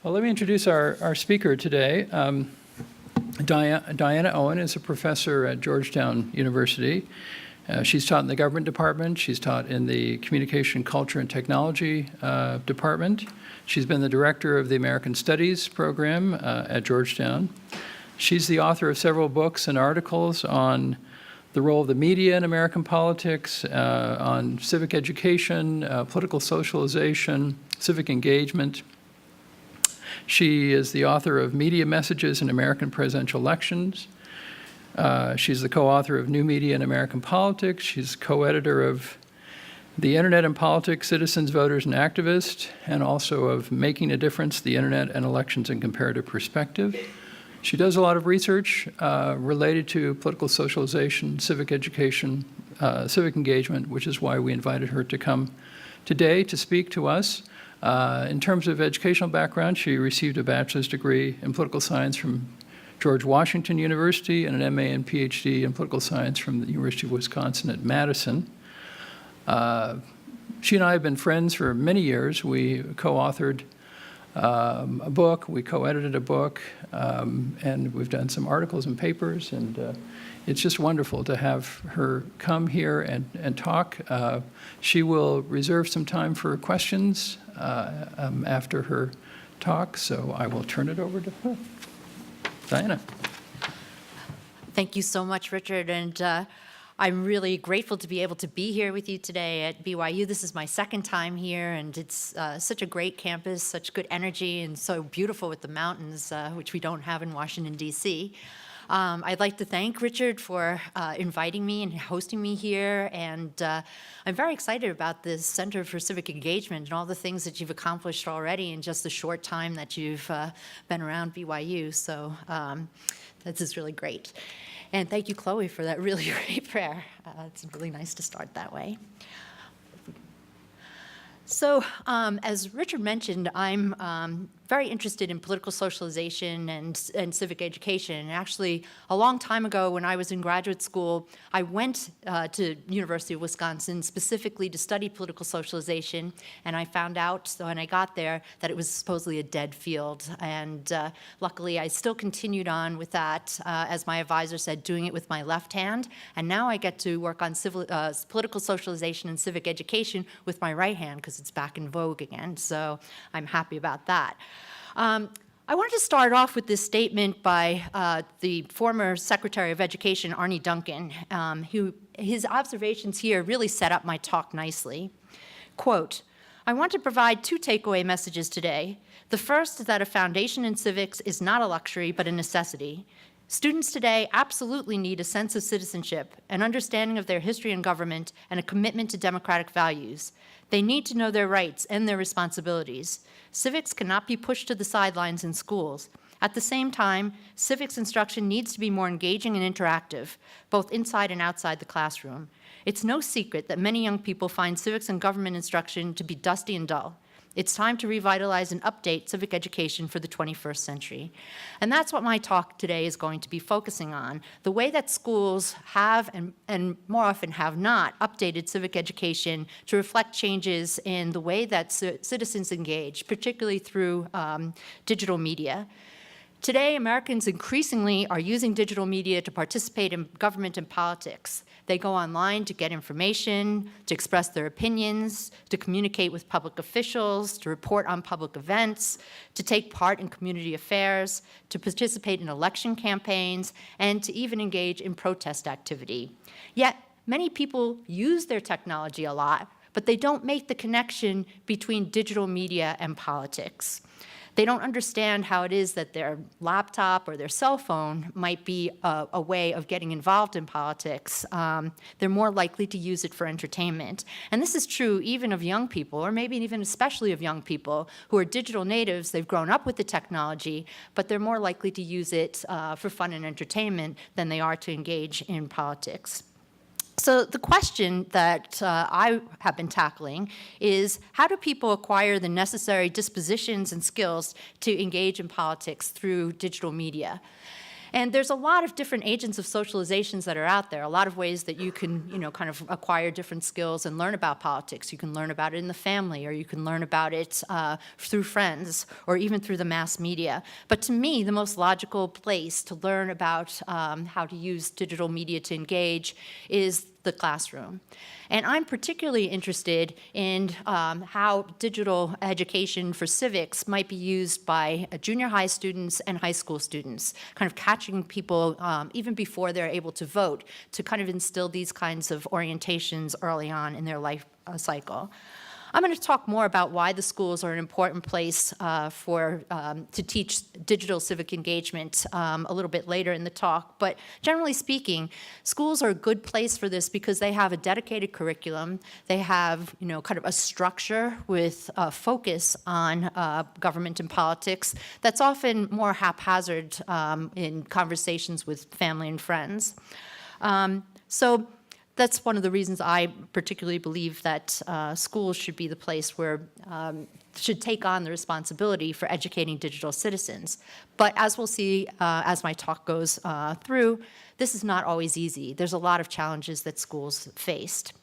Well, let me introduce our speaker today. Diana Owen is a professor at Georgetown University. She's taught in the government department. She's taught in the communication, culture, and technology department. She's been the director of the American Studies program at Georgetown. She's the author of several books and articles on the role of the media in American politics, on civic education, political socialization, civic engagement. She is the author of Media Messages in American Presidential Elections. She's the co-author of New Media in American Politics. She's co-editor of The Internet and Politics, Citizens, Voters, and Activists, and also of Making a Difference, The Internet and Elections in Comparative Perspective. She does a lot of research related to political socialization, civic education, civic engagement, which is why we invited her to come today to speak to us. In terms of educational background, she received a bachelor's degree in political science from George Washington University and an MA and PhD in political science from the University of Wisconsin at Madison. She and I have been friends for many years. We co-authored a book, we co-edited a book, and we've done some articles and papers, and it's just wonderful to have her come here and talk. She will reserve some time for questions after her talk, so I will turn it over to her. Diana. Thank you so much, Richard, and I'm really grateful to be able to be here with you today at BYU. This is my second time here, and it's such a great campus, such good energy, and so beautiful with the mountains, which we don't have in Washington, D.C. I'd like to thank Richard for inviting me and hosting me here, and I'm very excited about this Center for Civic Engagement and all the things that you've accomplished already in just the short time that you've been around BYU, so this is really great. And thank you, Chloe, for that really great prayer. It's really nice to start that way. So as Richard mentioned, I'm very interested in political socialization and civic education. And actually, a long time ago when I was in graduate school, I went to University of Wisconsin specifically to study political socialization. And I found out when I got there that it was supposedly a dead field. And luckily, I still continued on with that, as my advisor said, doing it with my left hand. And now I get to work on political socialization and civic education with my right hand, because it's back in vogue again. So I'm happy about that. I wanted to start off with this statement by the former Secretary of Education, Arne Duncan, his observations here really set up my talk nicely. Quote, I want to provide two takeaway messages today. The first is that a foundation in civics is not a luxury, but a necessity. Students today absolutely need a sense of citizenship, an understanding of their history and government, and a commitment to democratic values. They need to know their rights and their responsibilities. Civics cannot be pushed to the sidelines in schools. At the same time, civics instruction needs to be more engaging and interactive, both inside and outside the classroom. It's no secret that many young people find civics and government instruction to be dusty and dull. It's time to revitalize and update civic education for the 21st century. And that's what my talk today is going to be focusing on, the way that schools have and more often have not updated civic education to reflect changes in the way that citizens engage, particularly through digital media. Today, Americans increasingly are using digital media to participate in government and politics. They go online to get information, to express their opinions, to communicate with public officials, to report on public events, to take part in community affairs, to participate in election campaigns, and to even engage in protest activity. Yet, many people use their technology a lot, but they don't make the connection between digital media and politics. They don't understand how it is that their laptop or their cell phone might be a way of getting involved in politics. They're more likely to use it for entertainment. And this is true even of young people, or maybe even especially of young people who are digital natives. They've grown up with the technology, but they're more likely to use it for fun and entertainment than they are to engage in politics. So the question that I have been tackling is, how do people acquire the necessary dispositions and skills to engage in politics through digital media? And there's a lot of different agents of socializations that are out there, a lot of ways that you can, kind of acquire different skills and learn about politics. You can learn about it in the family, or you can learn about it through friends, or even through the mass media. But to me, the most logical place to learn about how to use digital media to engage is the classroom. And I'm particularly interested in how digital education for civics might be used by junior high students and high school students, kind of catching people even before they're able to vote, to kind of instill these kinds of orientations early on in their life cycle. I'm going to talk more about why the schools are an important place to teach digital civic engagement a little bit later in the talk. But generally speaking, schools are a good place for this because they have a dedicated curriculum. They have, kind of a structure with a focus on government and politics that's often more haphazard in conversations with family and friends. So that's one of the reasons I particularly believe that schools should be the place where should take on the responsibility for educating digital citizens. But as we'll see as my talk goes through, this is not always easy. There's a lot of challenges that schools faced.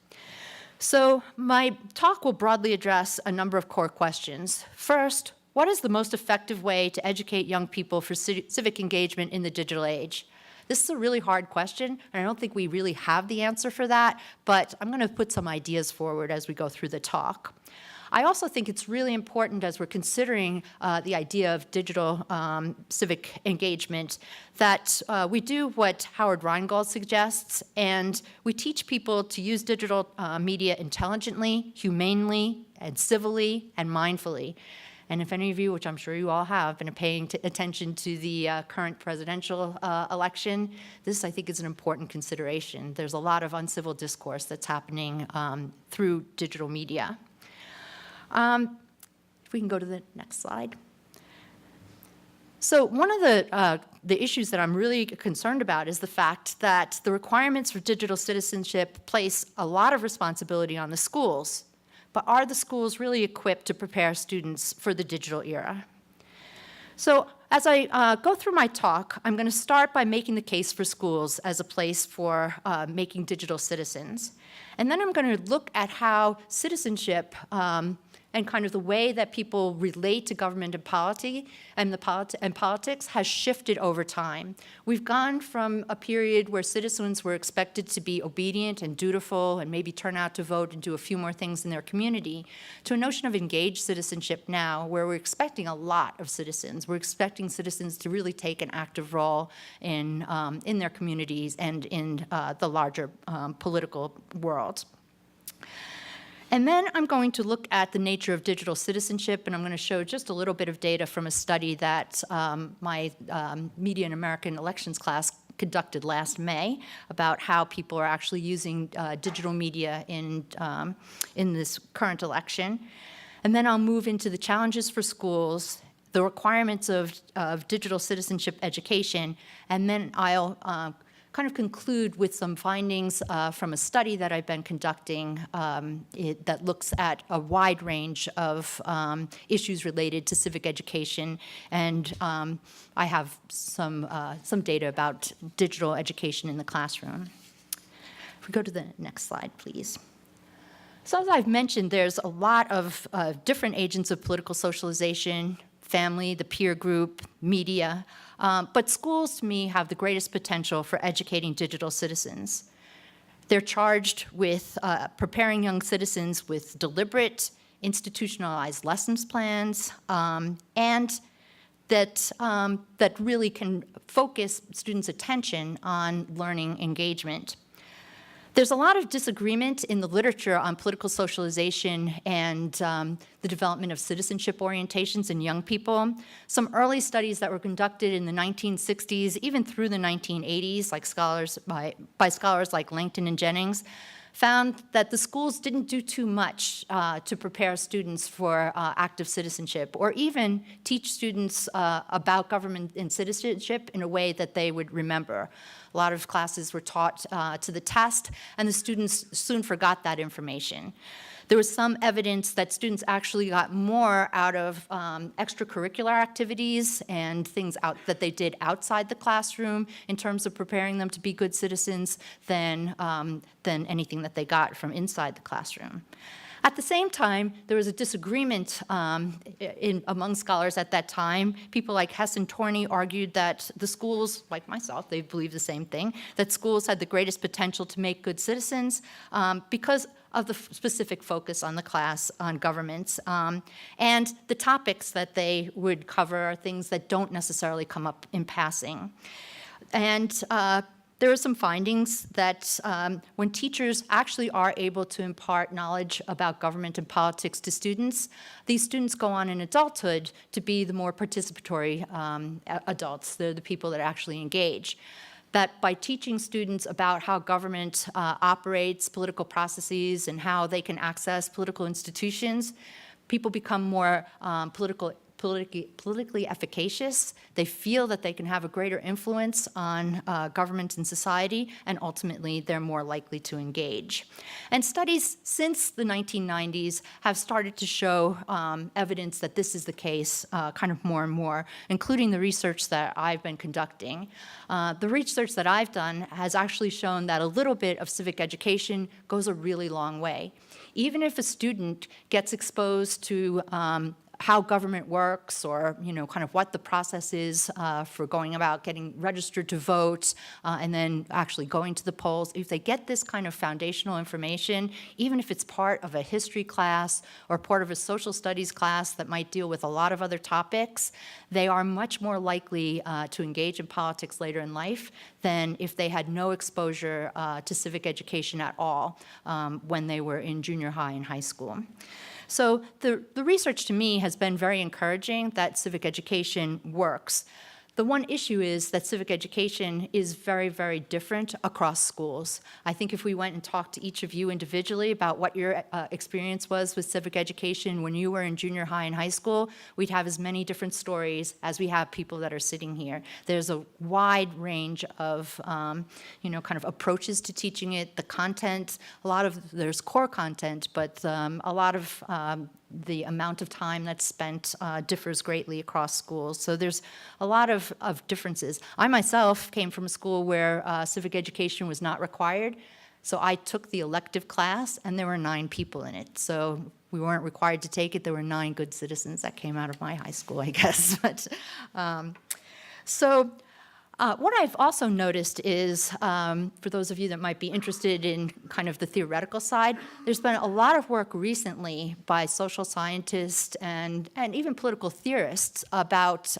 So my talk will broadly address a number of core questions. First, what is the most effective way to educate young people for civic engagement in the digital age? This is a really hard question, and I don't think we really have the answer for that, but I'm going to put some ideas forward as we go through the talk. I also think it's really important as we're considering the idea of digital civic engagement that we do what Howard Rheingold suggests, and we teach people to use digital media intelligently, humanely, and civilly, and mindfully. And if any of you, which I'm sure you all have, been paying attention to the current presidential election, this, I think, is an important consideration. There's a lot of uncivil discourse that's happening through digital media. If we can go to the next slide. So one of the issues that I'm really concerned about is the fact that the requirements for digital citizenship place a lot of responsibility on the schools. But are the schools really equipped to prepare students for the digital era? So as I go through my talk, I'm going to start by making the case for schools as a place for making digital citizens. And then I'm going to look at how citizenship and kind of the way that people relate to government and politics has shifted over time. We've gone from a period where citizens were expected to be obedient and dutiful and maybe turn out to vote and do a few more things in their community to a notion of engaged citizenship now where we're expecting a lot of citizens. We're expecting citizens to really take an active role in their communities and in the larger political world. And then I'm going to look at the nature of digital citizenship, and I'm going to show just a little bit of data from a study that my Media and American Elections class conducted last May about how people are actually using digital media in this current election. And then I'll move into the challenges for schools, the requirements of digital citizenship education, and then I'll kind of conclude with some findings from a study that I've been conducting that looks at a wide range of issues related to civic education, and I have some data about digital education in the classroom. If we go to the next slide, please. So as I've mentioned, there's a lot of different agents of political socialization, family, the peer group, media, but schools, to me, have the greatest potential for educating digital citizens. They're charged with preparing young citizens with deliberate, institutionalized lessons plans, and that really can focus students' attention on learning engagement. There's a lot of disagreement in the literature on political socialization and the development of citizenship orientations in young people. Some early studies that were conducted in the 1960s, even through the 1980s, by scholars like Langton and Jennings, found that the schools didn't do too much to prepare students for active citizenship, or even teach students about government and citizenship in a way that they would remember. A lot of classes were taught to the test, and the students soon forgot that information. There was some evidence that students actually got more out of extracurricular activities and things that they did outside the classroom in terms of preparing them to be good citizens than anything that they got from inside the classroom. At the same time, there was a disagreement among scholars at that time. People like Hess and Torney argued that the schools, like myself, they believe the same thing, that schools had the greatest potential to make good citizens because of the specific focus on the class, on governments, and the topics that they would cover are things that don't necessarily come up in passing. And there are some findings that when teachers actually are able to impart knowledge about government and politics to students, these students go on in adulthood to be the more participatory adults. They're the people that actually engage. That by teaching students about how government operates, political processes, and how they can access political institutions, people become more politically efficacious. They feel that they can have a greater influence on government and society, and ultimately they're more likely to engage. And studies since the 1990s have started to show evidence that this is the case kind of more and more, including the research that I've been conducting. The research that I've done has actually shown that a little bit of civic education goes a really long way. Even if a student gets exposed to how government works, or kind of what the process is for going about getting registered to vote, and then actually going to the polls. If they get this kind of foundational information, even if it's part of a history class or part of a social studies class that might deal with a lot of other topics, they are much more likely to engage in politics later in life than if they had no exposure to civic education at all when they were in junior high and high school. So the research to me has been very encouraging that civic education works. The one issue is that civic education is very, very different across schools. I think if we went and talked to each of you individually about what your experience was with civic education when you were in junior high and high school, we'd have as many different stories as we have people that are sitting here. There's a wide range of, kind of approaches to teaching it, the content. There's core content, but a lot of the amount of time that's spent differs greatly across schools. So there's a lot of differences. I myself came from a school where civic education was not required. So I took the elective class, and there were 9 people in it. So we weren't required to take it. There were 9 good citizens that came out of my high school, I guess. But what I've also noticed is, for those of you that might be interested in kind of the theoretical side, there's been a lot of work recently by social scientists and even political theorists about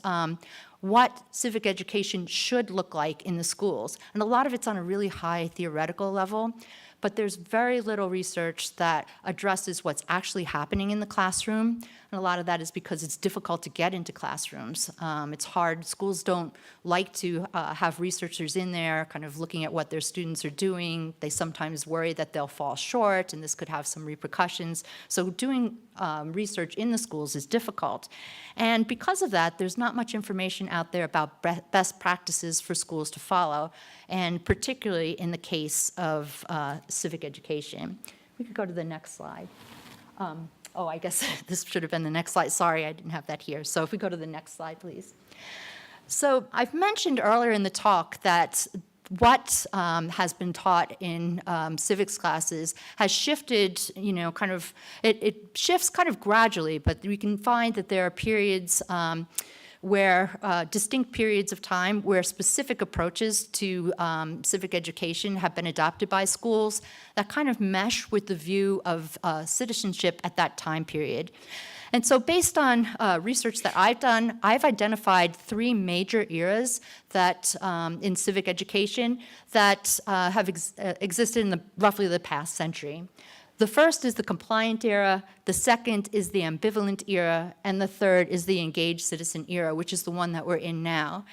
what civic education should look like in the schools. And a lot of it's on a really high theoretical level, but there's very little research that addresses what's actually happening in the classroom. And a lot of that is because it's difficult to get into classrooms. It's hard. Schools don't like to have researchers in there kind of looking at what their students are doing. They sometimes worry that they'll fall short, and this could have some repercussions. So doing research in the schools is difficult. And because of that, there's not much information out there about best practices for schools to follow, and particularly in the case of civic education. We could go to the next slide. I guess this should have been the next slide. Sorry, I didn't have that here. So if we go to the next slide, please. So I've mentioned earlier in the talk that what has been taught in civics classes has shifted, it shifts kind of gradually, but we can find that there are periods where distinct periods of time where specific approaches to civic education have been adopted by schools that kind of mesh with the view of citizenship at that time period. And so based on research that I've done, I've identified 3 major eras that in civic education that have existed in roughly the past century. The first is the compliant era, the second is the ambivalent era, and the third is the engaged citizen era, which is the one that we're in now.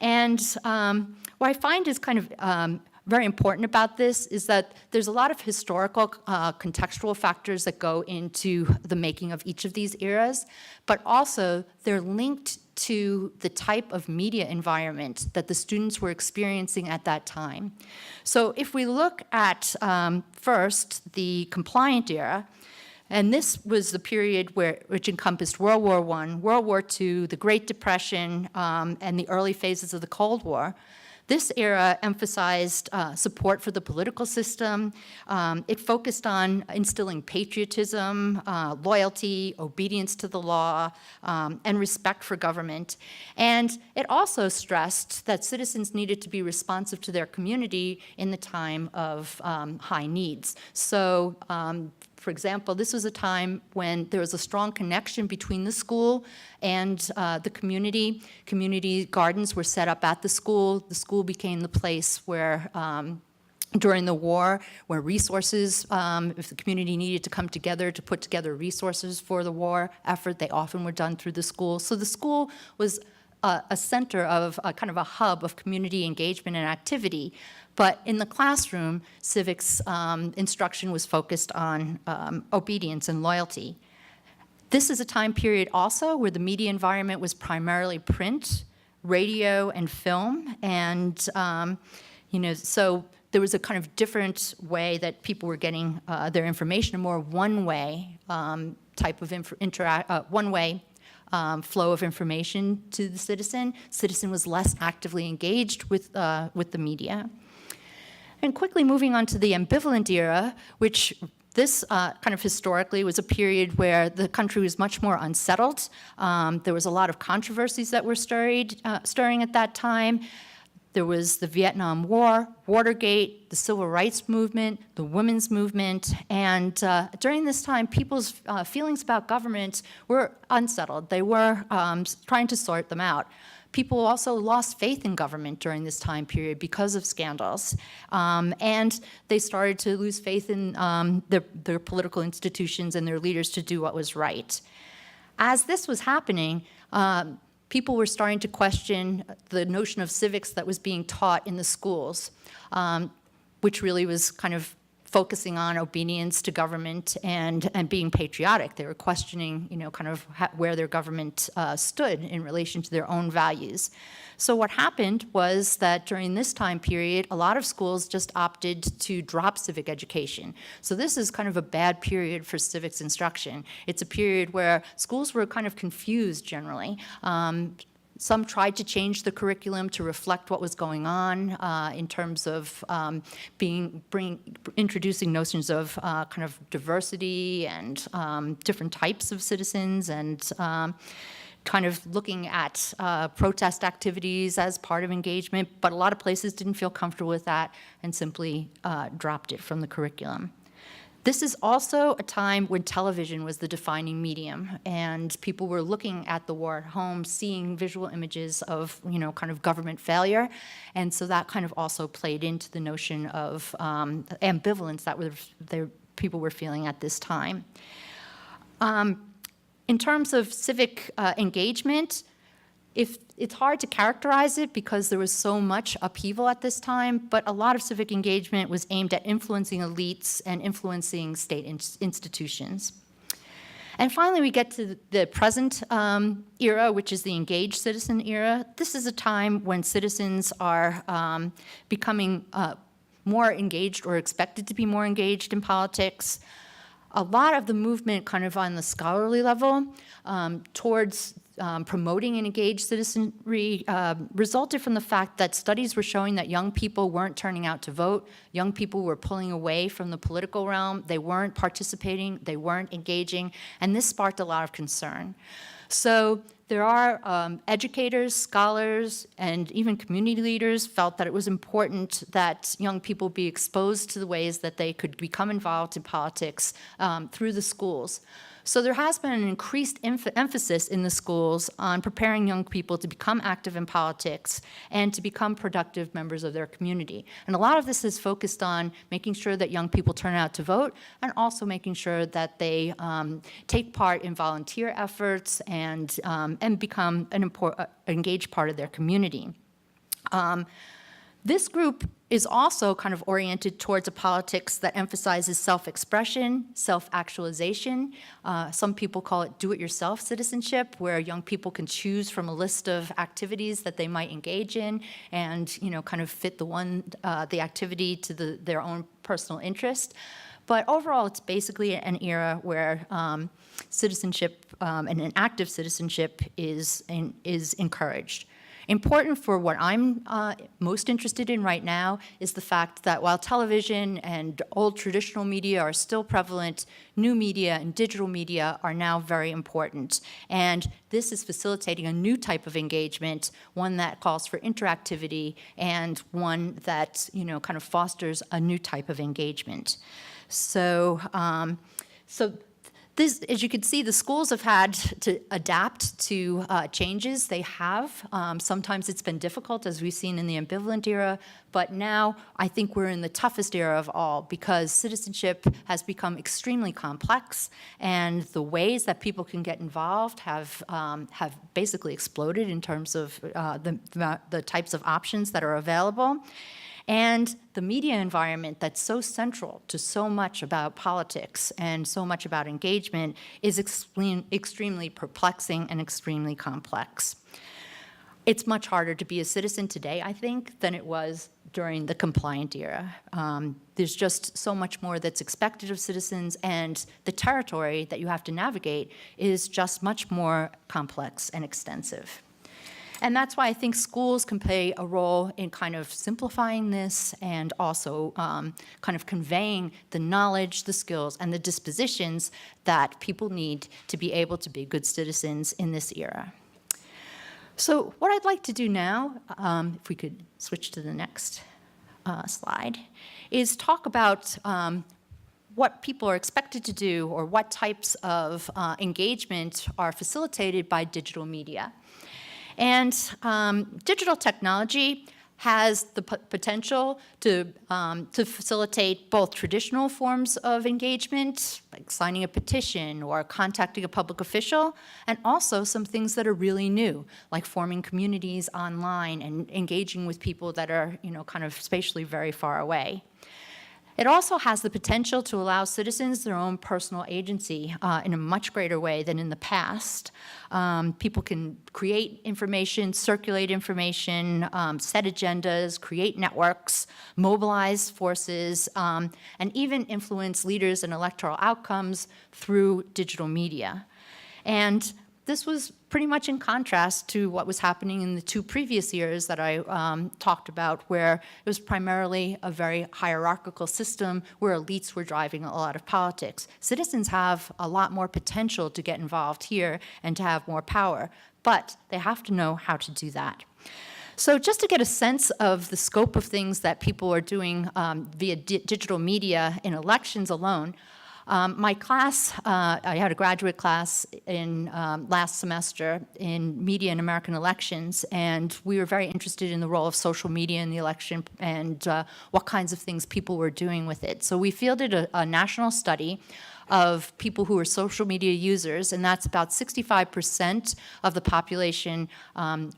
And what I find is kind of very important about this is that there's a lot of historical contextual factors that go into the making of each of these eras, but also they're linked to the type of media environment that the students were experiencing at that time. So if we look at first the compliant era, And this was the period which encompassed World War I, World War II, the Great Depression, and the early phases of the Cold War. This era emphasized support for the political system. It focused on instilling patriotism, loyalty, obedience to the law, and respect for government. And it also stressed that citizens needed to be responsive to their community in the time of high needs. So, for example, this was a time when there was a strong connection between the school and the community. Community gardens were set up at the school. The school became the place where, during the war, where resources, if the community needed to come together to put together resources for the war effort, they often were done through the school. So the school was a center of kind of a hub of community engagement and activity. But in the classroom, civics instruction was focused on obedience and loyalty. This is a time period also where the media environment was primarily print, radio, and film. And, so there was a kind of different way that people were getting their information, a more one-way type of one-way flow of information to the citizen. Citizen was less actively engaged with the media. And quickly moving on to the ambivalent era, which this kind of historically was a period where the country was much more unsettled. There was a lot of controversies that were stirring at that time. There was the Vietnam War, Watergate, the Civil Rights Movement, the women's movement, and during this time, people's feelings about government were unsettled. They were trying to sort them out. People also lost faith in government during this time period because of scandals. And they started to lose faith in their political institutions and their leaders to do what was right. As this was happening, people were starting to question the notion of civics that was being taught in the schools, which really was kind of focusing on obedience to government and being patriotic. They were questioning, kind of where their government stood in relation to their own values. So what happened was that during this time period, a lot of schools just opted to drop civic education. So this is kind of a bad period for civics instruction. It's a period where schools were kind of confused generally. Some tried to change the curriculum to reflect what was going on in terms of introducing notions of kind of diversity and different types of citizens, and kind of looking at protest activities as part of engagement. But a lot of places didn't feel comfortable with that and simply dropped it from the curriculum. This is also a time when television was the defining medium, and people were looking at the war at home, seeing visual images of, kind of government failure. And so that kind of also played into the notion of ambivalence that people were feeling at this time. In terms of civic engagement, it's hard to characterize it because there was so much upheaval at this time, but a lot of civic engagement was aimed at influencing elites and influencing state institutions. And finally, we get to the present era, which is the engaged citizen era. This is a time when citizens are becoming more engaged or expected to be more engaged in politics. A lot of the movement kind of on the scholarly level towards promoting an engaged citizenry resulted from the fact that studies were showing that young people weren't turning out to vote. Young people were pulling away from the political realm. They weren't participating. They weren't engaging. And this sparked a lot of concern. So there are educators, scholars, and even community leaders felt that it was important that young people be exposed to the ways that they could become involved in politics through the schools. So there has been an increased emphasis in the schools on preparing young people to become active in politics and to become productive members of their community. And a lot of this is focused on making sure that young people turn out to vote, and also making sure that they take part in volunteer efforts and become an engaged part of their community. This group is also kind of oriented towards a politics that emphasizes self-expression, self-actualization. Some people call it do-it-yourself citizenship, where young people can choose from a list of activities that they might engage in and, kind of fit the activity to their own personal interest. But overall, it's basically an era where citizenship and an active citizenship is encouraged. Important for what I'm most interested in right now is the fact that while television and old traditional media are still prevalent, new media and digital media are now very important. And this is facilitating a new type of engagement, one that calls for interactivity and one that, kind of fosters a new type of engagement. So, this, as you can see, the schools have had to adapt to changes. They have. Sometimes it's been difficult, as we've seen in the ambivalent era, but now I think we're in the toughest era of all because citizenship has become extremely complex, and the ways that people can get involved have basically exploded in terms of the types of options that are available. And the media environment that's so central to so much about politics and so much about engagement is extremely perplexing and extremely complex. It's much harder to be a citizen today, I think, than it was during the compliant era. There's just so much more that's expected of citizens, and the territory that you have to navigate is just much more complex and extensive. And that's why I think schools can play a role in kind of simplifying this and also kind of conveying the knowledge, the skills, and the dispositions that people need to be able to be good citizens in this era. So what I'd like to do now, if we could switch to the next slide, is talk about what people are expected to do or what types of engagement are facilitated by digital media. And digital technology has the potential to facilitate both traditional forms of engagement, like signing a petition or contacting a public official, and also some things that are really new, like forming communities online and engaging with people that are, kind of spatially very far away. It also has the potential to allow citizens their own personal agency in a much greater way than in the past. People can create information, circulate information, set agendas, create networks, mobilize forces, and even influence leaders and electoral outcomes through digital media. And this was pretty much in contrast to what was happening in the two previous years that I talked about, where it was primarily a very hierarchical system where elites were driving a lot of politics. Citizens have a lot more potential to get involved here and to have more power, but they have to know how to do that. So just to get a sense of the scope of things that people are doing via digital media in elections alone, my class, I had a graduate class in last semester in media and American elections, and we were very interested in the role of social media in the election and what kinds of things people were doing with it. So we fielded a national study of people who are social media users, and that's about 65% of the population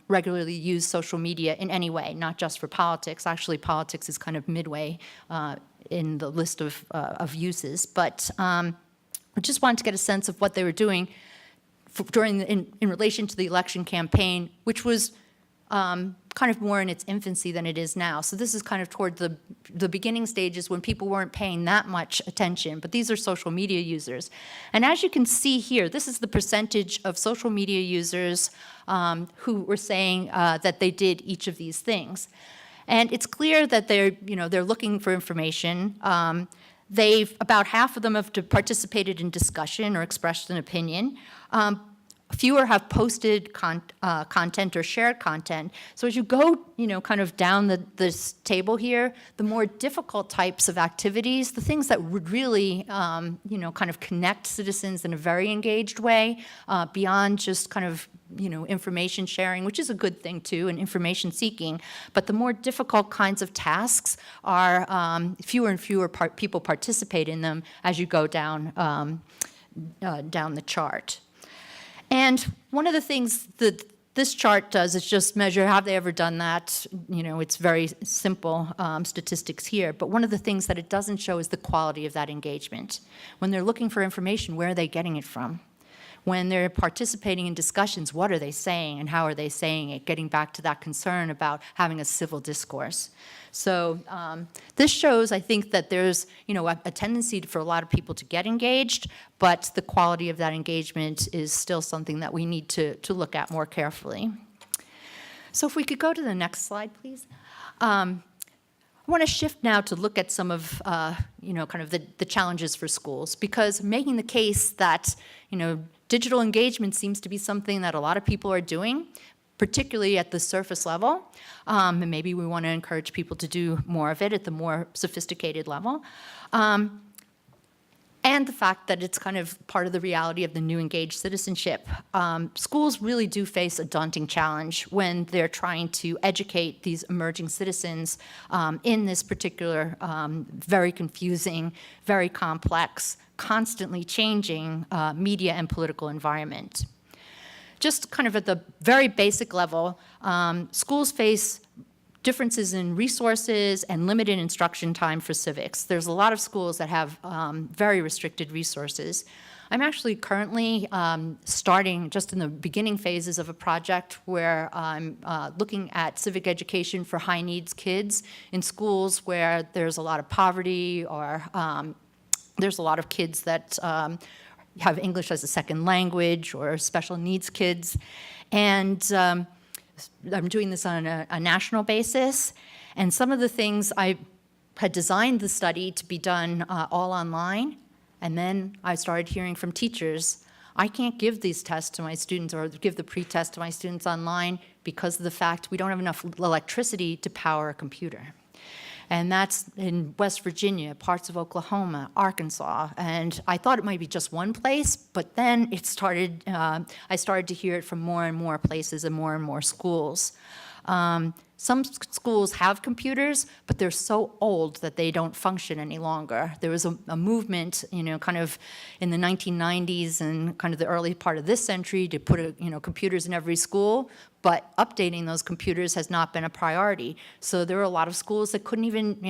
regularly use social media in any way, not just for politics. Actually, politics is kind of midway in the list of uses. But I just wanted to get a sense of what they were doing in relation to the election campaign, which was kind of more in its infancy than it is now. So this is kind of toward the beginning stages when people weren't paying that much attention, but these are social media users. And as you can see here, this is the percentage of social media users who were saying that they did each of these things. And it's clear that they're looking for information. About half of them have participated in discussion or expressed an opinion. Fewer have posted content or shared content. So as you go, kind of down this table here, the more difficult types of activities, the things that would really, kind of connect citizens in a very engaged way, beyond just kind of, information sharing, which is a good thing too, and information seeking. But the more difficult kinds of tasks are fewer and fewer people participate in them as you go down the chart. And one of the things that this chart does is just measure, have they ever done that? It's very simple statistics here. But one of the things that it doesn't show is the quality of that engagement. When they're looking for information, where are they getting it from? when they're participating in discussions, what are they saying and how are they saying it, getting back to that concern about having a civil discourse. So this shows, I think, that there's a tendency for a lot of people to get engaged, but the quality of that engagement is still something that we need to look at more carefully. So if we could go to the next slide, please. I want to shift now to look at some of, kind of the challenges for schools, because making the case that, digital engagement seems to be something that a lot of people are doing, particularly at the surface level, and maybe we want to encourage people to do more of it at the more sophisticated level. And the fact that it's kind of part of the reality of the new engaged citizenship. Schools really do face a daunting challenge when they're trying to educate these emerging citizens in this particular very confusing, very complex, constantly changing media and political environment. Just kind of at the very basic level, schools face differences in resources and limited instruction time for civics. There's a lot of schools that have very restricted resources. I'm actually currently starting just in the beginning phases of a project where I'm looking at civic education for high needs kids in schools where there's a lot of poverty or there's a lot of kids that have English as a second language or special needs kids. And I'm doing this on a national basis, and some of the things I had designed the study to be done all online, and then I started hearing from teachers, I can't give these tests to my students or give the pre-test to my students online because of the fact we don't have enough electricity to power a computer. And that's in West Virginia, parts of Oklahoma, Arkansas. And I thought it might be just one place, but then it started, I started to hear it from more and more places and more schools. Some schools have computers, but they're so old that they don't function any longer. There was a movement, kind of in the 1990s and kind of the early part of this century to put, computers in every school, but updating those computers has not been a priority. So there are a lot of schools that couldn't even,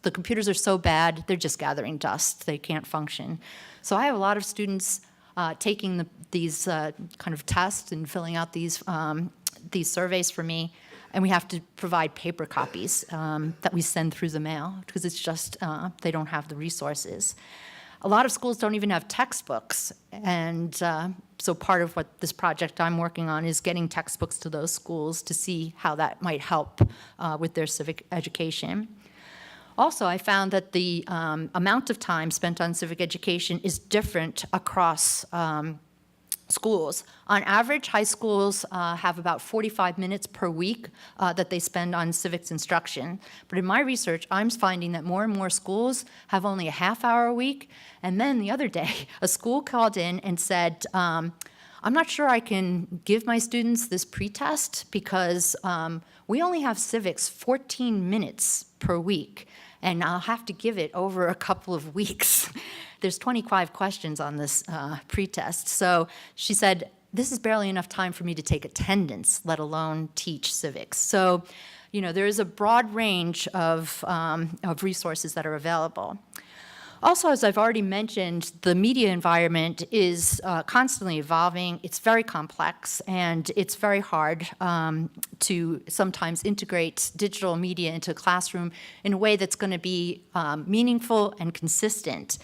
the computers are so bad, they're just gathering dust. They can't function. So I have a lot of students taking these kind of tests and filling out these surveys for me. And we have to provide paper copies that we send through the mail because it's just, they don't have the resources. A lot of schools don't even have textbooks. And so part of what this project I'm working on is getting textbooks to those schools to see how that might help with their civic education. Also, I found that the amount of time spent on civic education is different across schools. On average, high schools have about 45 minutes per week that they spend on civics instruction. But in my research, I'm finding that more and more schools have only a half hour a week. And then the other day, a school called in and said, I'm not sure I can give my students this pretest because we only have civics 14 minutes per week. And I'll have to give it over a couple of weeks. There's 25 questions on this pretest. So she said, this is barely enough time for me to take attendance, let alone teach civics. So, there is a broad range of resources that are available. Also, as I've already mentioned, the media environment is constantly evolving. It's very complex, and it's very hard to sometimes integrate digital media into a classroom in a way that's going to be meaningful and consistent.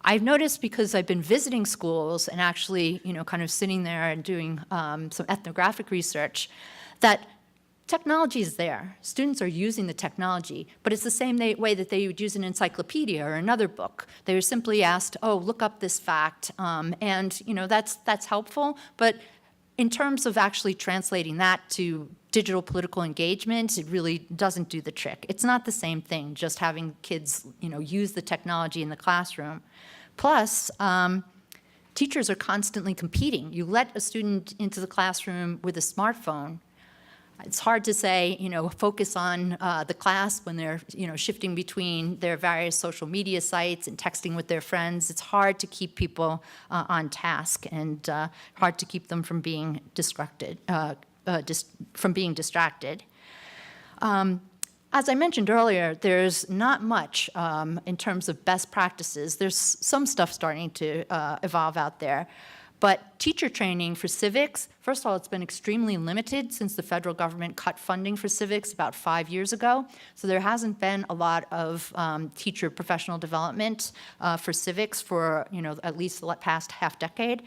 I've noticed, because I've been visiting schools and actually, kind of sitting there and doing some ethnographic research, that technology is there. Students are using the technology, but it's the same way that they would use an encyclopedia or another book. They were simply asked, oh, look up this fact, and that's helpful, but in terms of actually translating that to digital political engagement, it really doesn't do the trick. It's not the same thing, just having kids use the technology in the classroom. Plus, teachers are constantly competing. You let a student into the classroom with a smartphone, it's hard to say, focus on the class when they're, shifting between their various social media sites and texting with their friends. It's hard to keep people on task and hard to keep them from being distracted. As I mentioned earlier, there's not much in terms of best practices. There's some stuff starting to evolve out there. But teacher training for civics, first of all, it's been extremely limited since the federal government cut funding for civics about 5 years ago. So there hasn't been a lot of teacher professional development for civics for at least the past half decade.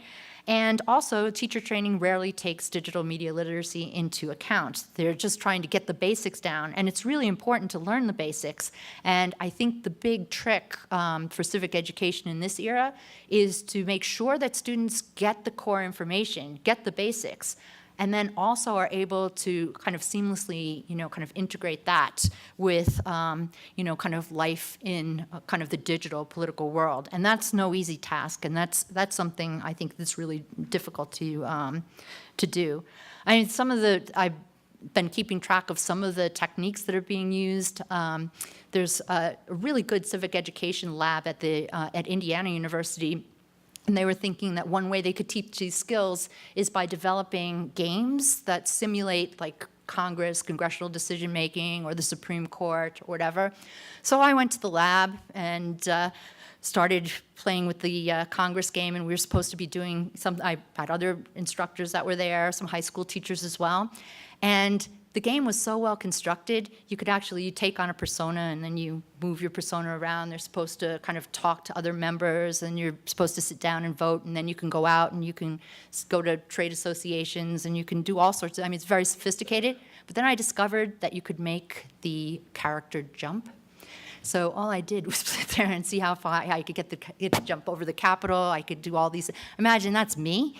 And also, teacher training rarely takes digital media literacy into account. They're just trying to get the basics down, and it's really important to learn the basics. And I think the big trick for civic education in this era is to make sure that students get the core information, get the basics, and then also are able to kind of seamlessly, kind of integrate that with, kind of life in kind of the digital political world. And that's no easy task, and that's something I think that's really difficult to do. I mean, I've been keeping track of some of the techniques that are being used. There's a really good civic education lab at Indiana University. And they were thinking that one way they could teach these skills is by developing games that simulate like Congress, congressional decision-making, or the Supreme Court, or whatever. So I went to the lab and started playing with the Congress game, and we were supposed to be doing I had other instructors that were there, some high school teachers as well. And the game was so well constructed, you take on a persona and then you move your persona around. They're supposed to kind of talk to other members, and you're supposed to sit down and vote, and then you can go out and you can go to trade associations and you can do all sorts of, it's very sophisticated. But then I discovered that you could make the character jump. So all I did was sit there and see how far I could get to jump over the Capitol. I could do all these, imagine that's me.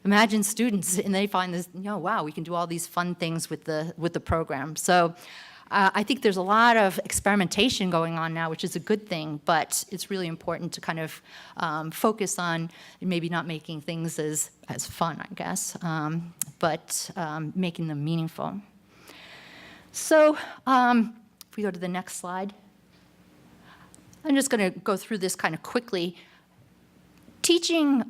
Imagine students, and they find this, wow, we can do all these fun things with the program. So I think there's a lot of experimentation going on now, which is a good thing, but it's really important to kind of focus on maybe not making things as fun, I guess, but making them meaningful. So if we go to the next slide. I'm just going to go through this kind of quickly. Teaching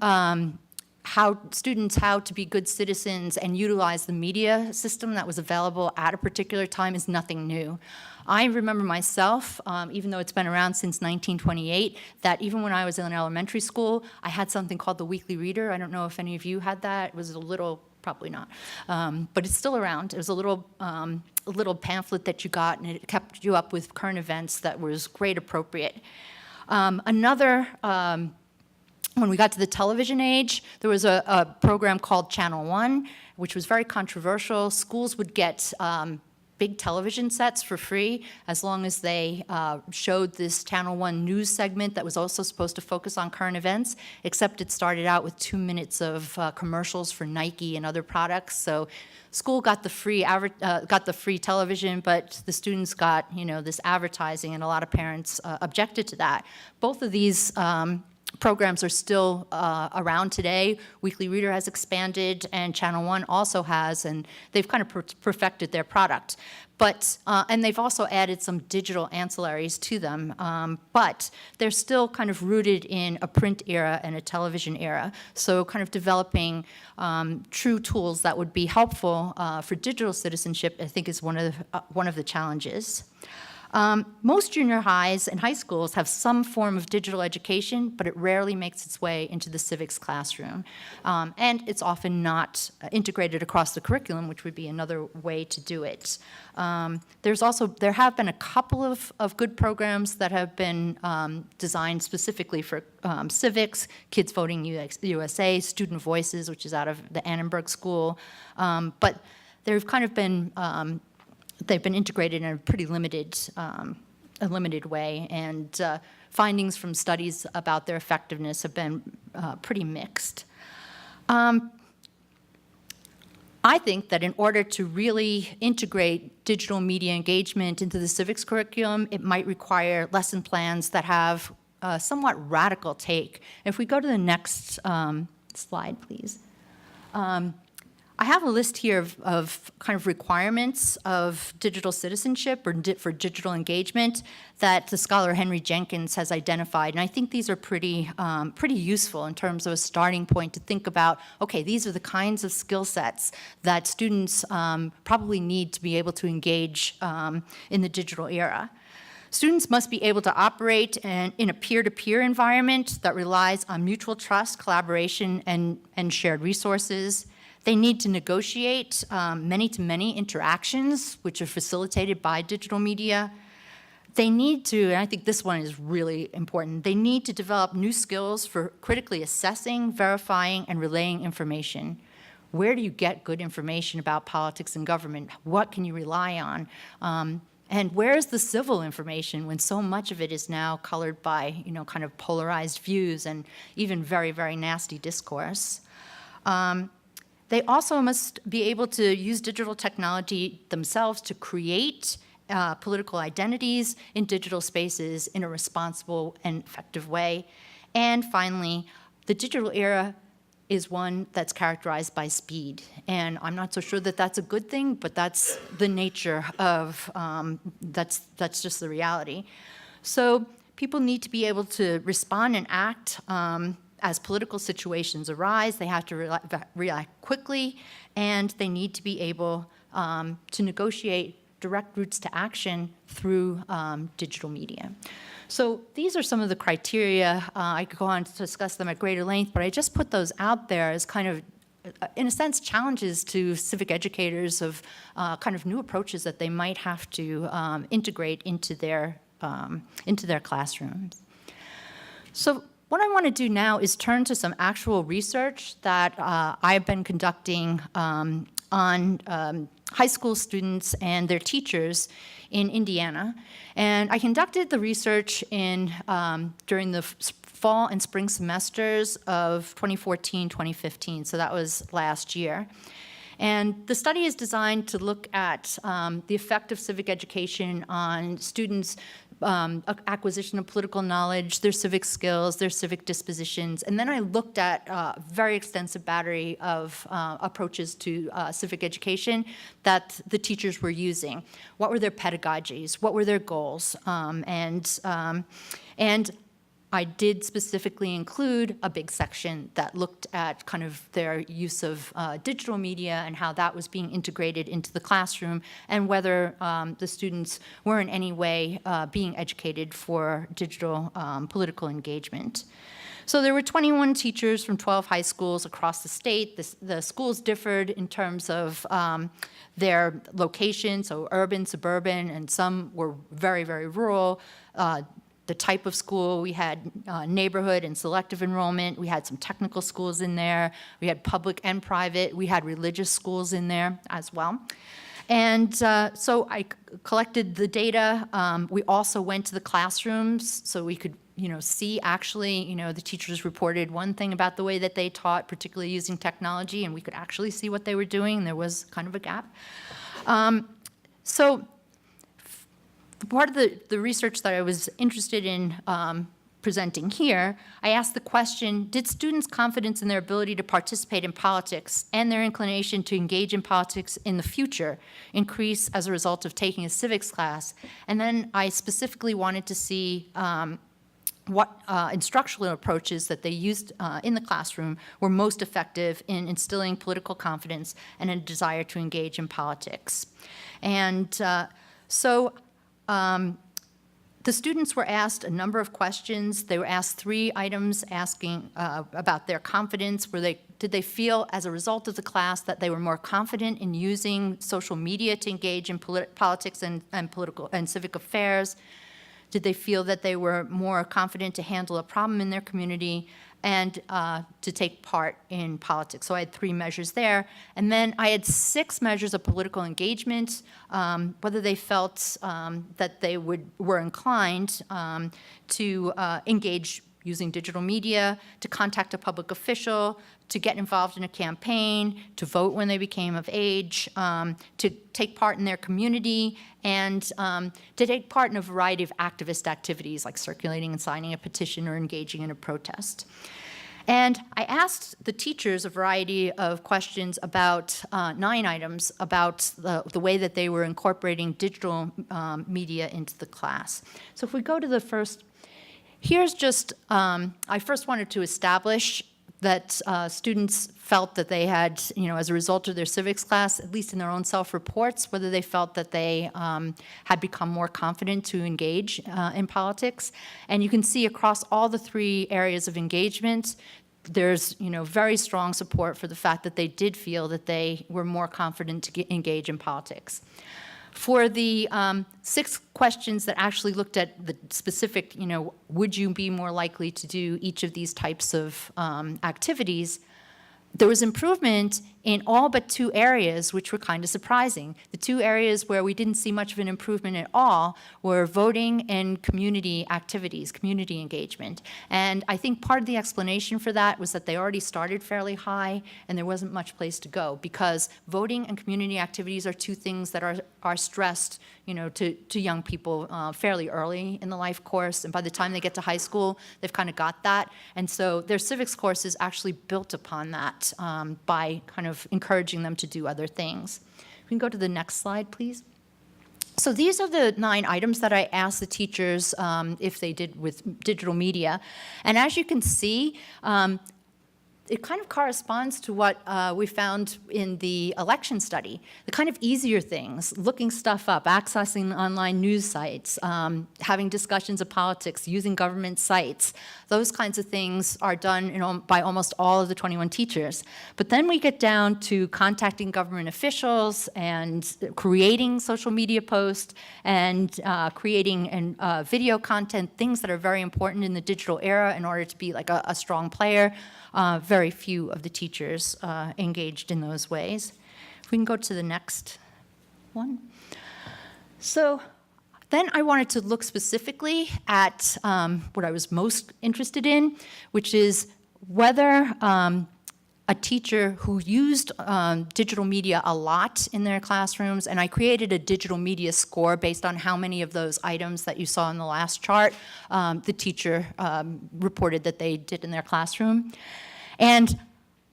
students how to be good citizens and utilize the media system that was available at a particular time is nothing new. I remember myself, even though it's been around since 1928, that even when I was in elementary school, I had something called the Weekly Reader. I don't know if any of you had that. It was a little, probably not, but it's still around. It was a little pamphlet that you got, and it kept you up with current events that was grade appropriate. When we got to the television age, there was a program called Channel 1, which was very controversial. Schools would get big television sets for free as long as they showed this Channel 1 news segment that was also supposed to focus on current events, except it started out with 2 minutes of commercials for Nike and other products. So school got the free television, but the students got this advertising, and a lot of parents objected to that. Both of these programs are still around today. Weekly Reader has expanded, and Channel 1 also has, and they've kind of perfected their product. But, and they've also added some digital ancillaries to them, but they're still kind of rooted in a print era and a television era. So kind of developing true tools that would be helpful for digital citizenship, I think, is one of the challenges. Most junior highs and high schools have some form of digital education, but it rarely makes its way into the civics classroom. And it's often not integrated across the curriculum, which would be another way to do it. There have been a couple of good programs that have been designed specifically for civics, Kids Voting USA, Student Voices, which is out of the Annenberg School. But they've kind of been they've been integrated in a pretty limited way, and findings from studies about their effectiveness have been pretty mixed. I think that in order to really integrate digital media engagement into the civics curriculum, it might require lesson plans that have a somewhat radical take. If we go to the next slide, please. I have a list here of kind of requirements of digital citizenship or for digital engagement that the scholar Henry Jenkins has identified. And I think these are pretty useful in terms of a starting point to think about, okay, these are the kinds of skill sets that students probably need to be able to engage in the digital era. Students must be able to operate in a peer-to-peer environment that relies on mutual trust, collaboration, and shared resources. They need to negotiate many-to-many interactions, which are facilitated by digital media. They need to, and I think this one is really important, they need to develop new skills for critically assessing, verifying, and relaying information. Where do you get good information about politics and government? What can you rely on? And where's the civil information when so much of it is now colored by, kind of polarized views and even very, very nasty discourse? They also must be able to use digital technology themselves to create political identities in digital spaces in a responsible and effective way. And finally, the digital era is one that's characterized by speed. And I'm not so sure that that's a good thing, but that's the nature of, that's just the reality. So people need to be able to respond and act as political situations arise. They have to react quickly, and they need to be able to negotiate direct routes to action through digital media. So these are some of the criteria. I could go on to discuss them at greater length, but I just put those out there as kind of, in a sense, challenges to civic educators of kind of new approaches that they might have to integrate into their classrooms. So what I want to do now is turn to some actual research that I've been conducting on high school students and their teachers in Indiana. And I conducted the research during the fall and spring semesters of 2014, 2015, so that was last year. And the study is designed to look at the effect of civic education on students' acquisition of political knowledge, their civic skills, their civic dispositions. And then I looked at a very extensive battery of approaches to civic education that the teachers were using. What were their pedagogies? What were their goals? And I did specifically include a big section that looked at kind of their use of digital media and how that was being integrated into the classroom, and whether the students were in any way being educated for digital political engagement. So there were 21 teachers from 12 high schools across the state. The schools differed in terms of their location, so urban, suburban, and some were very, very rural. The type of school, we had neighborhood and selective enrollment. We had some technical schools in there. We had public and private. We had religious schools in there as well. And so I collected the data. We also went to the classrooms so we could see actually, the teachers reported one thing about the way that they taught, particularly using technology, and we could actually see what they were doing. There was kind of a gap. So part of the research that I was interested in presenting here, I asked the question, did students' confidence in their ability to participate in politics and their inclination to engage in politics in the future increase as a result of taking a civics class? And then I specifically wanted to see what instructional approaches that they used in the classroom were most effective in instilling political confidence and a desire to engage in politics. And the students were asked a number of questions. They were asked 3 items asking about their confidence. Did they feel, as a result of the class, that they were more confident in using social media to engage in politics and political and civic affairs? Did they feel that they were more confident to handle a problem in their community and to take part in politics? So I had 3 measures there. And then I had 6 measures of political engagement, whether they felt that they were inclined to engage using digital media, to contact a public official, to get involved in a campaign, to vote when they became of age, to take part in their community, and to take part in a variety of activist activities like circulating and signing a petition or engaging in a protest. And I asked the teachers a variety of questions about 9 items about the way that they were incorporating digital media into the class. So if we go to the first, here's just, I first wanted to establish that students felt that they had, as a result of their civics class, at least in their own self-reports, whether they felt that they had become more confident to engage in politics. And you can see across all the three areas of engagement, there's very strong support for the fact that they did feel that they were more confident to engage in politics. For the 6 questions that actually looked at the specific, would you be more likely to do each of these types of activities, there was improvement in all but 2 areas, which were kind of surprising. The 2 areas where we didn't see much of an improvement at all were voting and community activities, community engagement. And I think part of the explanation for that was that they already started fairly high and there wasn't much place to go, because voting and community activities are 2 things that are stressed, to young people fairly early in the life course. And by the time they get to high school, they've kind of got that. And so their civics course is actually built upon that by kind of encouraging them to do other things. We can go to the next slide, please. So these are the 9 items that I asked the teachers if they did with digital media. And as you can see, it kind of corresponds to what we found in the election study. The kind of easier things, looking stuff up, accessing online news sites, having discussions of politics, using government sites, those kinds of things are done by almost all of the 21 teachers. But then we get down to contacting government officials and creating social media posts and creating video content, things that are very important in the digital era in order to be like a strong player. Very few of the teachers engaged in those ways. If we can go to the next one. So then I wanted to look specifically at what I was most interested in, which is whether a teacher who used digital media a lot in their classrooms, and I created a digital media score based on how many of those items that you saw in the last chart the teacher reported that they did in their classroom. And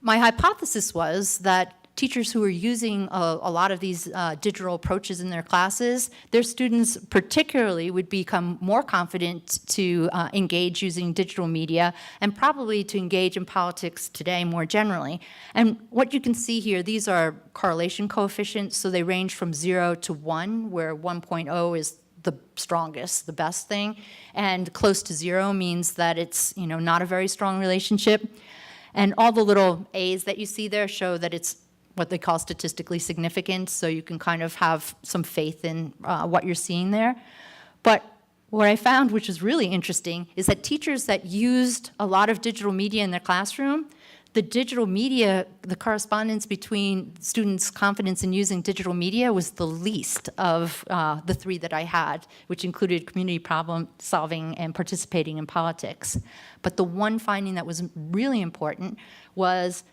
my hypothesis was that teachers who are using a lot of these digital approaches in their classes, their students particularly would become more confident to engage using digital media and probably to engage in politics today more generally. And what you can see here, these are correlation coefficients, so they range from 0 to 1, where 1.0 is the strongest, the best thing, and close to 0 means that it's not a very strong relationship. And all the little A's that you see there show that it's what they call statistically significant, so you can kind of have some faith in what you're seeing there. But what I found, which is really interesting, is that teachers that used a lot of digital media in their classroom, the digital media, the correspondence between students' confidence in using digital media was the least of the 3 that I had, which included community problem solving and participating in politics. But the one finding that was really important was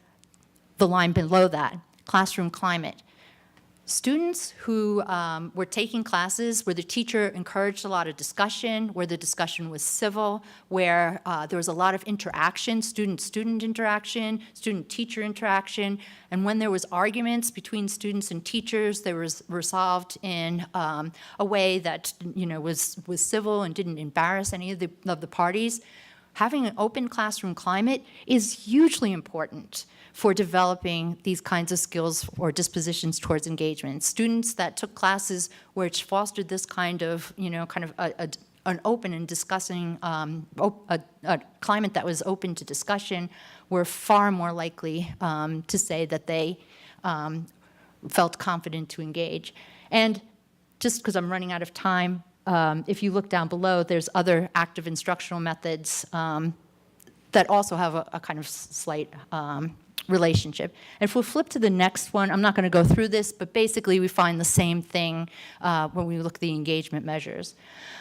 the line below that, classroom climate. Students who were taking classes where the teacher encouraged a lot of discussion, where the discussion was civil, where there was a lot of interaction, student-student interaction, student-teacher interaction, and when there was arguments between students and teachers, they were resolved in a way that was civil and didn't embarrass any of the parties. Having an open classroom climate is hugely important for developing these kinds of skills or dispositions towards engagement. Students that took classes which fostered this kind of, an open and discussing, a climate that was open to discussion were far more likely to say that they felt confident to engage. And just because I'm running out of time, if you look down below, there's other active instructional methods that also have a kind of slight relationship. And if we flip to the next one, I'm not going to go through this, but basically we find the same thing when we look at the engagement measures.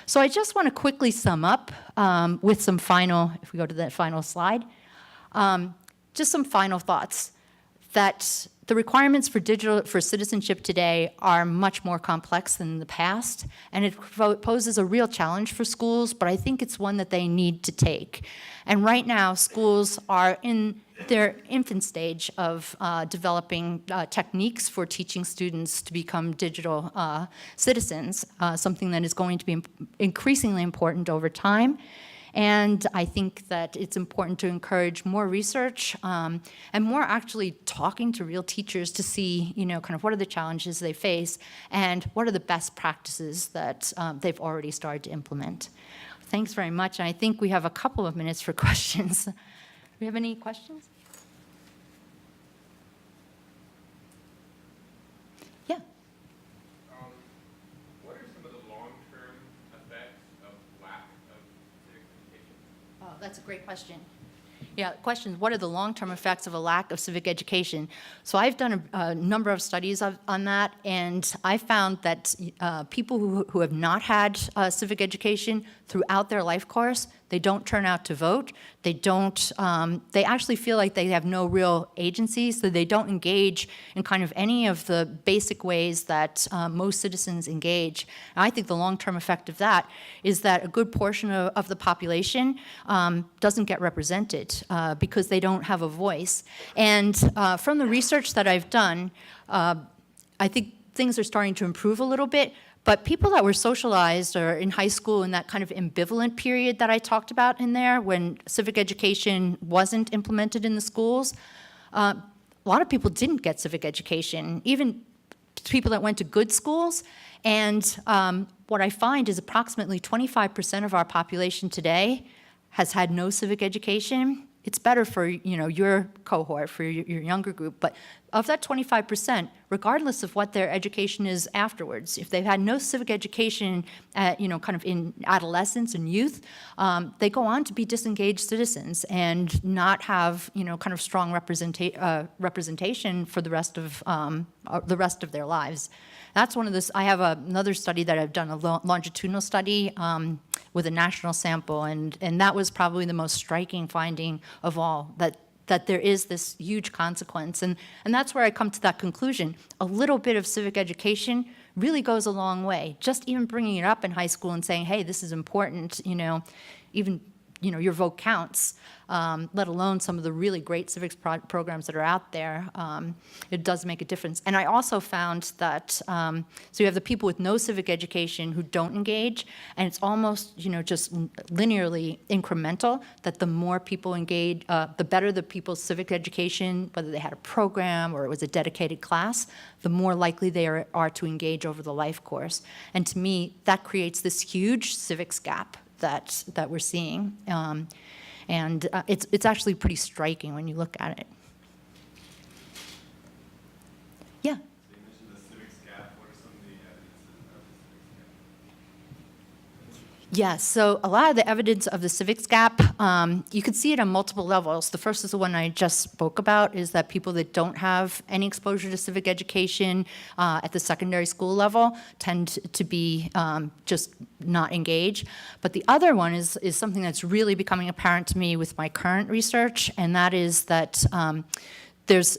So I just want to quickly sum up with some final, if we go to that final slide, just some final thoughts that the requirements for citizenship today are much more complex than in the past, and it poses a real challenge for schools, but I think it's one that they need to take. And right now, schools are in their infant stage of developing techniques for teaching students to become digital citizens, something that is going to be increasingly important over time. And I think that it's important to encourage more research and more actually talking to real teachers to see, kind of what are the challenges they face and what are the best practices that they've already started to implement. Thanks very much. And I think we have a couple of minutes for questions. Do we have any questions? Yeah. What are some of the long-term effects of lack of civic education? Oh, that's a great question. Yeah, question, what are the long-term effects of a lack of civic education? So I've done a number of studies on that, and I found that people who have not had civic education throughout their life course, they don't turn out to vote. They don't, they actually feel like they have no real agency, so they don't engage in kind of any of the basic ways that most citizens engage. And I think the long-term effect of that is that a good portion of the population doesn't get represented because they don't have a voice. And from the research that I've done, I think things are starting to improve a little bit. But people that were socialized or in high school in that kind of ambivalent period that I talked about in there, when civic education wasn't implemented in the schools, a lot of people didn't get civic education, even people that went to good schools. And what I find is approximately 25% of our population today has had no civic education. It's better for your cohort, for your younger group, but of that 25%, regardless of what their education is afterwards, if they've had no civic education, kind of in adolescence and youth, they go on to be disengaged citizens and not have, kind of strong representation for the rest of their lives. That's one of this. I have another study that I've done, a longitudinal study with a national sample, and that was probably the most striking finding of all, that there is this huge consequence. And that's where I come to that conclusion. A little bit of civic education really goes a long way. Just even bringing it up in high school and saying, hey, this is important, even your vote counts, let alone some of the really great civics programs that are out there. It does make a difference. And I also found that, so you have the people with no civic education who don't engage, and it's almost, just linearly incremental, that the more people engage, the better the people's civic education, whether they had a program or it was a dedicated class, the more likely they are to engage over the life course. And to me, that creates this huge civics gap that we're seeing. And it's actually pretty striking when you look at it. Yeah? So you mentioned the civics gap. What are some of the evidences of the civics gap? Yeah, so a lot of the evidence of the civics gap, you can see it on multiple levels. The first is the one I just spoke about, is that people that don't have any exposure to civic education at the secondary school level tend to be just not engaged. But the other one is something that's really becoming apparent to me with my current research, and that is that there's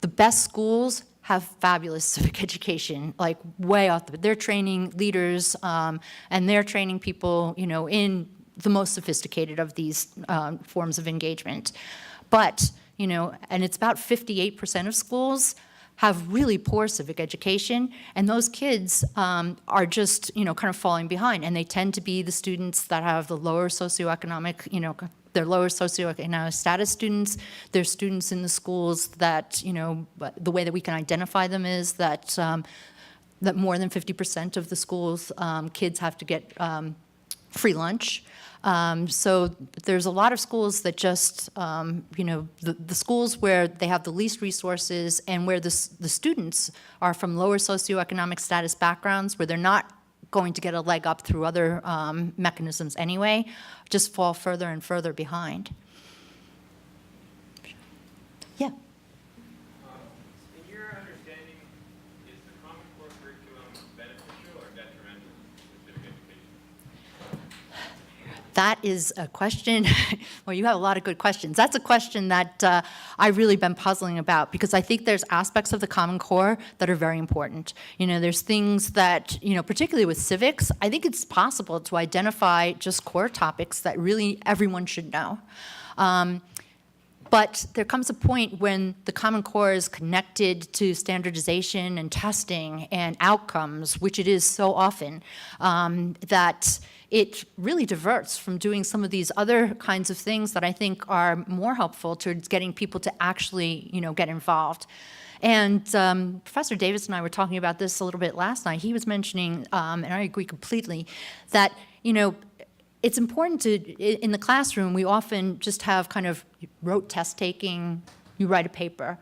the best schools have fabulous civic education, like way out there. They're training leaders and they're training people, in the most sophisticated of these forms of engagement. But, and it's about 58% of schools have really poor civic education, and those kids are just, kind of falling behind, and they tend to be the students that have the lower socioeconomic, they're lower socioeconomic status students. They're students in the schools that, the way that we can identify them is that that more than 50% of the schools kids have to get free lunch. So there's a lot of schools that just, the schools where they have the least resources and where the students are from lower socioeconomic status backgrounds, where they're not going to get a leg up through other mechanisms anyway, just fall further and further behind. Yeah. In your understanding, is the Common Core curriculum beneficial or detrimental to civic education? That is a question. Well, you have a lot of good questions. That's a question that I've really been puzzling about, because I think there's aspects of the Common Core that are very important. There's things that, particularly with civics, I think it's possible to identify just core topics that really everyone should know. But there comes a point when the Common Core is connected to standardization and testing and outcomes, which it is so often, that it really diverts from doing some of these other kinds of things that I think are more helpful to getting people to actually, get involved. And Professor Davis and I were talking about this a little bit last night. He was mentioning, and I agree completely, that, it's important to, in the classroom, we often just have kind of rote test taking, you write a paper.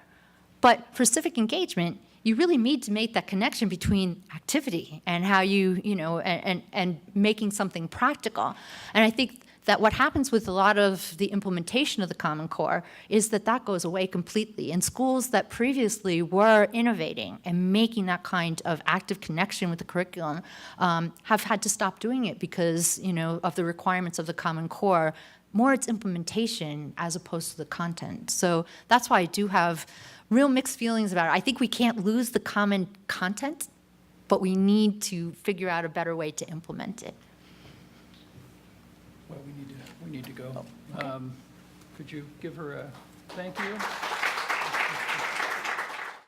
But for civic engagement, you really need to make that connection between activity and how you, and making something practical. And I think that what happens with a lot of the implementation of the Common Core is that that goes away completely. And schools that previously were innovating and making that kind of active connection with the curriculum have had to stop doing it because, of the requirements of the Common Core, more its implementation as opposed to the content. So that's why I do have real mixed feelings about it. I think we can't lose the common content, but we need to figure out a better way to implement it. Well, we need to go. Could you give her a thank you?